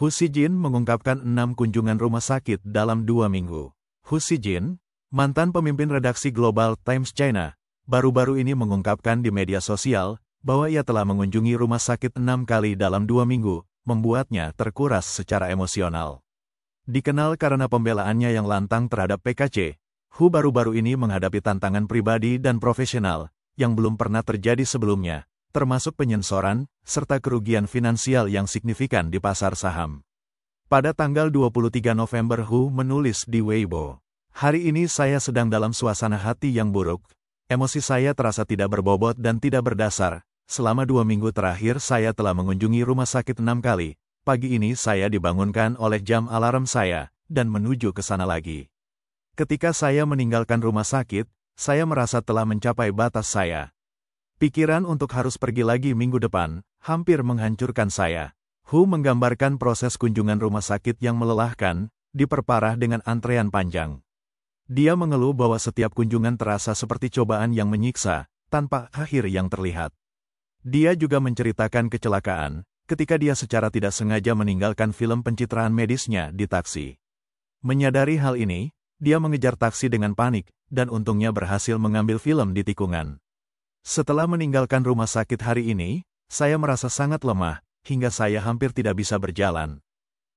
Hu Xijin mengungkapkan 6 kunjungan rumah sakit dalam 2 minggu. Hu Xijin, mantan pemimpin redaksi Global Times China, baru-baru ini mengungkapkan di media sosial bahwa ia telah mengunjungi rumah sakit 6 kali dalam 2 minggu, membuatnya terkuras secara emosional. Dikenal karena pembelaannya yang lantang terhadap PKC, Hu baru-baru ini menghadapi tantangan pribadi dan profesional yang belum pernah terjadi sebelumnya, termasuk penyensoran, serta kerugian finansial yang signifikan di pasar saham. Pada tanggal 23 November Hu menulis di Weibo, "Hari ini saya sedang dalam suasana hati yang buruk. Emosi saya terasa tidak berbobot dan tidak berdasar. Selama 2 minggu terakhir saya telah mengunjungi rumah sakit 6 kali. Pagi ini saya dibangunkan oleh jam alarm saya, dan menuju ke sana lagi. Ketika saya meninggalkan rumah sakit, saya merasa telah mencapai batas saya. Pikiran untuk harus pergi lagi minggu depan, hampir menghancurkan saya." Hu menggambarkan proses kunjungan rumah sakit yang melelahkan, diperparah dengan antrean panjang. Dia mengeluh bahwa setiap kunjungan terasa seperti cobaan yang menyiksa, tanpa akhir yang terlihat. Dia juga menceritakan kecelakaan, ketika dia secara tidak sengaja meninggalkan film pencitraan medisnya di taksi. Menyadari hal ini, dia mengejar taksi dengan panik, dan untungnya berhasil mengambil film di tikungan. "Setelah meninggalkan rumah sakit hari ini, saya merasa sangat lemah, hingga saya hampir tidak bisa berjalan.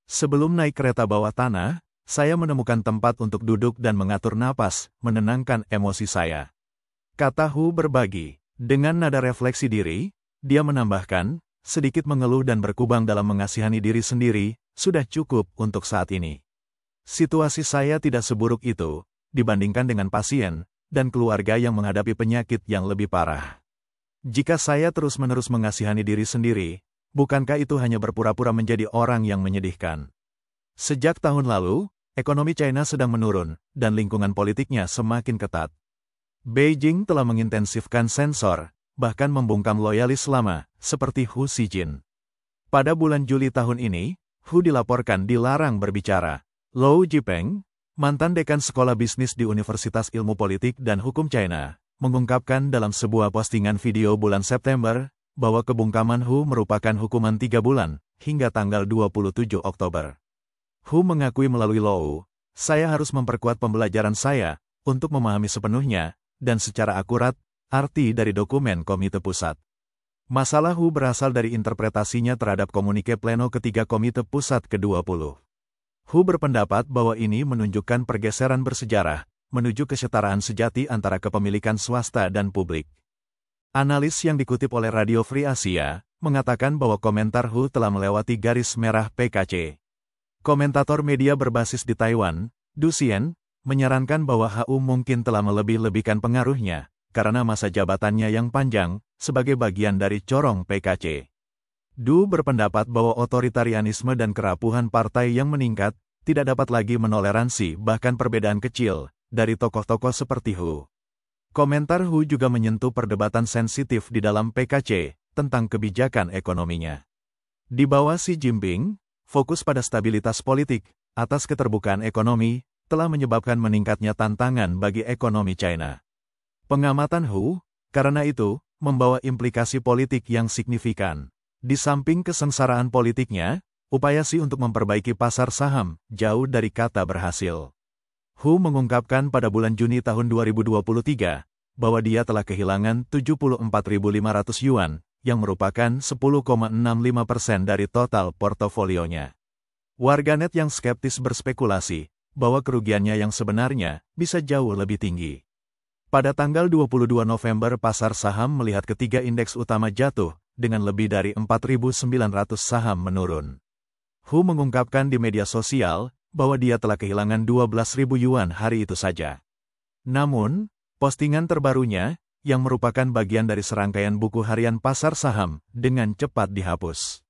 Sebelum naik kereta bawah tanah, saya menemukan tempat untuk duduk dan mengatur napas, menenangkan emosi saya," kata Hu berbagi. Dengan nada refleksi diri, dia menambahkan, "Sedikit mengeluh dan berkubang dalam mengasihani diri sendiri, sudah cukup untuk saat ini. Situasi saya tidak seburuk itu, dibandingkan dengan pasien dan keluarga yang menghadapi penyakit yang lebih parah. Jika saya terus-menerus mengasihani diri sendiri, bukankah itu hanya berpura-pura menjadi orang yang menyedihkan?" Sejak tahun lalu, ekonomi China sedang menurun, dan lingkungan politiknya semakin ketat. Beijing telah mengintensifkan sensor, bahkan membungkam loyalis lama, seperti Hu Xijin. Pada bulan Juli tahun ini, Hu dilaporkan dilarang berbicara. Lou Jipeng, mantan dekan sekolah bisnis di Universitas Ilmu Politik dan Hukum China, mengungkapkan dalam sebuah postingan video bulan September, bahwa kebungkaman Hu merupakan hukuman 3 bulan, hingga tanggal 27 Oktober. Hu mengakui melalui Lou, "Saya harus memperkuat pembelajaran saya, untuk memahami sepenuhnya, dan secara akurat, arti dari dokumen Komite Pusat." Masalah Hu berasal dari interpretasinya terhadap komunike pleno ketiga Komite Pusat ke-20. Hu berpendapat bahwa ini menunjukkan pergeseran bersejarah, menuju kesetaraan sejati antara kepemilikan swasta dan publik. Analis yang dikutip oleh Radio Free Asia, mengatakan bahwa komentar Hu telah melewati garis merah PKC. Komentator media berbasis di Taiwan, Du Xian, menyarankan bahwa Hu mungkin telah melebih-lebihkan pengaruhnya, karena masa jabatannya yang panjang, sebagai bagian dari corong PKC. Du berpendapat bahwa otoritarianisme dan kerapuhan partai yang meningkat, tidak dapat lagi menoleransi bahkan perbedaan kecil, dari tokoh-tokoh seperti Hu. Komentar Hu juga menyentuh perdebatan sensitif di dalam PKC, tentang kebijakan ekonominya. Di bawah Xi Jinping, fokus pada stabilitas politik, atas keterbukaan ekonomi, telah menyebabkan meningkatnya tantangan bagi ekonomi China. Pengamatan Hu, karena itu, membawa implikasi politik yang signifikan. Di samping kesengsaraan politiknya, upaya Xi untuk memperbaiki pasar saham, jauh dari kata berhasil. Hu mengungkapkan pada bulan Juni tahun 2023, bahwa dia telah kehilangan 74.500 yuan, yang merupakan 10,65% dari total portofolionya. Warganet yang skeptis berspekulasi, bahwa kerugiannya yang sebenarnya, bisa jauh lebih tinggi. Pada tanggal 22 November pasar saham melihat ketiga indeks utama jatuh, dengan lebih dari 4.900 saham menurun. Hu mengungkapkan di media sosial, bahwa dia telah kehilangan 12.000 yuan hari itu saja. Namun, postingan terbarunya, yang merupakan bagian dari serangkaian buku harian pasar saham, dengan cepat dihapus.